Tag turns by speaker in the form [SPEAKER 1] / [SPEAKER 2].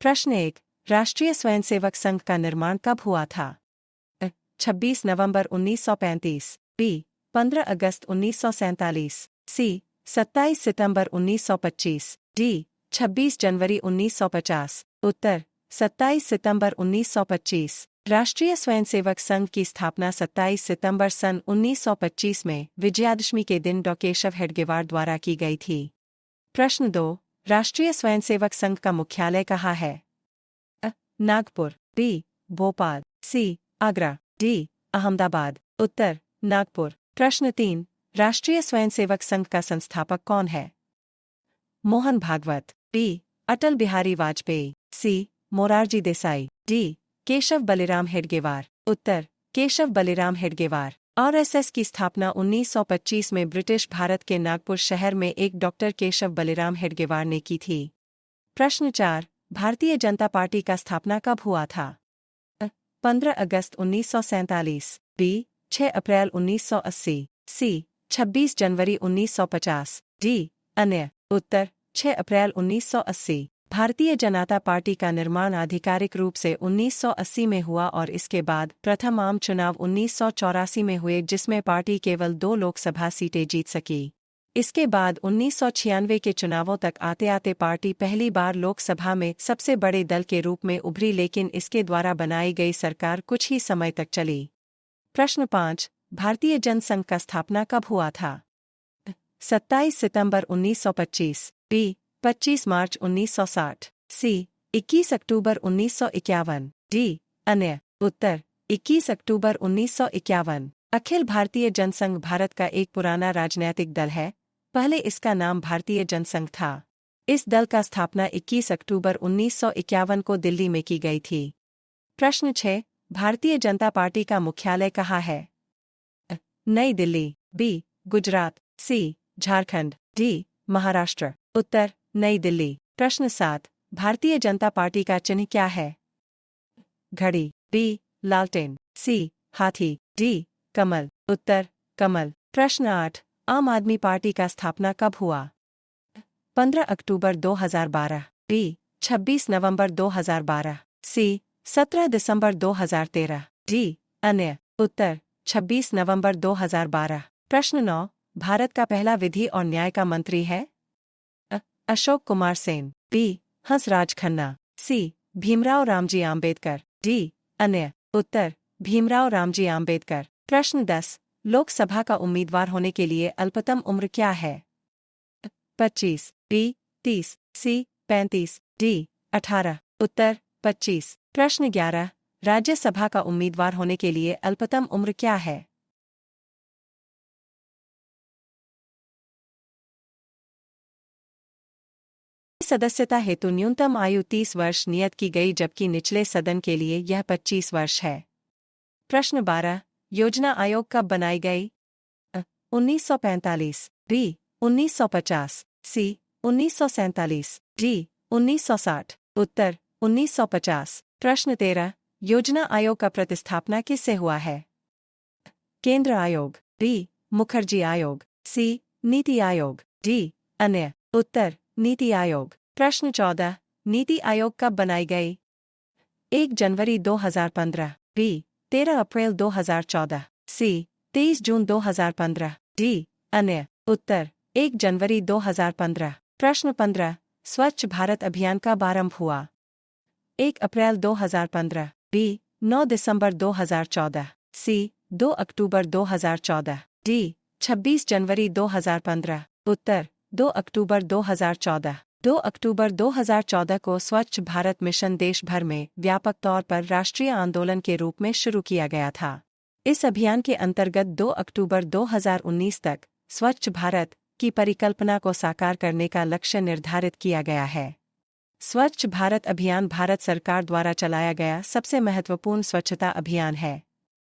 [SPEAKER 1] प्रश्न 1। राष्ट्रीय स्वयंसेवक संघ का निर्माण कब हुआ था? 26 नवंबर 1935, बी 15 अगस्त 1947, सी 27 सितंबर 1925, डी 26 जनवरी 1950। उत्तर 27 सितंबर 1925। राष्ट्रीय स्वयंसेवक संघ की स्थापना 27 सितंबर सन 1925 में विजयादशमी के दिन डॉ केशव हेडगेवार द्वारा की गई थी। प्रश्न 2। राष्ट्रीय स्वयंसेवक संघ का मुख्यालय कहाँ है? नागपुर, बी भोपाल, सी आगरा, डी अहमदाबाद। उत्तर नागपुर। प्रश्न 3। राष्ट्रीय स्वयंसेवक संघ का संस्थापक कौन है? मोहन भागवत, बी अटल बिहारी वाजपेयी, सी मोरारजी देसाई, डी केशव बलिराम हेडगेवार। उत्तर केशव बलिराम हेडगेवार। आरएसएस की स्थापना 1925 में ब्रिटिश भारत के नागपुर शहर में एक डॉक्टर केशव बलिराम हेडगेवार ने की थी। प्रश्न 4। भारतीय जनता पार्टी का स्थापना कब हुआ था? 15 अगस्त 1947, बी 6 अप्रैल 1980, सी 26 जनवरी 1950, डी अन्य। उत्तर 6 अप्रैल 1980। भारतीय जनता पार्टी का निर्माण आधिकारिक रूप से 1980 में हुआ और इसके बाद प्रथम आम चुनाव 1984 में हुए जिसमें पार्टी केवल 2 लोकसभा सीटें जीत सकी। इसके बाद 1996 के चुनावों तक आते आते पार्टी पहली बार लोकसभा में सबसे बड़े दल के रूप में उभरी लेकिन इसके द्वारा बनाई गई सरकार कुछ ही समय तक चली। प्रश्न 5। भारतीय जनसंघ का स्थापना कब हुआ था? 27 सितंबर 1925, बी 25 मार्च 1960, सी 21 अक्टूबर 1951, डी अन्य। उत्तर 21 अक्टूबर 1951। अखिल भारतीय जनसंघ भारत का एक पुराना राजनैतिक दल है। पहले इसका नाम भारतीय जनसंघ था। इस दल का स्थापना 21 अक्टूबर 1951 को दिल्ली में की गई थी। प्रश्न 6। भारतीय जनता पार्टी का मुख्यालय कहाँ है? नई दिल्ली, बी गुजरात, सी झारखंड, डी महाराष्ट्र। उत्तर नई दिल्ली। प्रश्न 7। भारतीय जनता पार्टी का चिन्ह क्या है? घड़ी, बी लालटेन, सी हाथी, डी कमल। उत्तर कमल। प्रश्न 8। आम आदमी पार्टी का स्थापना कब हुआ? 15 अक्टूबर 2012, बी 26 नवंबर 2012, सी 17 दिसंबर 2013, डी अन्य। उत्तर 26 नवंबर 2012। प्रश्न 9। भारत का पहला विधि और न्याय का मंत्री है? अशोक कुमार सेन, बी हंसराज खन्ना, सी भीमराव रामजी आम्बेडकर, डी अन्य। उत्तर भीमराव रामजी आम्बेडकर। प्रश्न 10। लोकसभा का उम्मीदवार होने के लिए अल्पतम उम्र क्या है? 25, बी 30, सी 35, डी 18। उत्तर 25। प्रश्न 11। राज्यसभा का उम्मीदवार होने के लिए अल्पतम उम्र क्या है? सदस्यता हेतु न्यूनतम आयु 30 वर्ष नियत की गई जबकि निचले सदन के लिए यह 25 वर्ष है। प्रश्न 12। योजना आयोग कब बनाई गई? 1945, बी 1950, सी 1947, डी 1960। उत्तर 1950। प्रश्न 13। योजना आयोग का प्रतिस्थापना किससे हुआ है? केंद्र आयोग, बी मुखर्जी आयोग, सी नीति आयोग, डी अन्य। उत्तर नीति आयोग। प्रश्न 14। नीति आयोग कब बनाई गई? 1 जनवरी 2015, बी 13 अप्रैल 2014, सी 23 जून 2015, डी अन्य। उत्तर 1 जनवरी 2015। प्रश्न 15। स्वच्छ भारत अभियान कब आरंभ हुआ? 1 अप्रैल 2015, बी 9 दिसंबर 2014, सी 2 अक्टूबर 2014, डी 26 जनवरी 2015। उत्तर 2 अक्टूबर 2014। 2 अक्टूबर 2014 को स्वच्छ भारत मिशन देश भर में व्यापक तौर पर राष्ट्रीय आंदोलन के रूप में शुरू किया गया था। इस अभियान के अंतर्गत 2 अक्टूबर 2019 तक स्वच्छ भारत की परिकल्पना को साकार करने का लक्ष्य निर्धारित किया गया है। स्वच्छ भारत अभियान भारत सरकार द्वारा चलाया गया सबसे महत्वपूर्ण स्वच्छता अभियान है।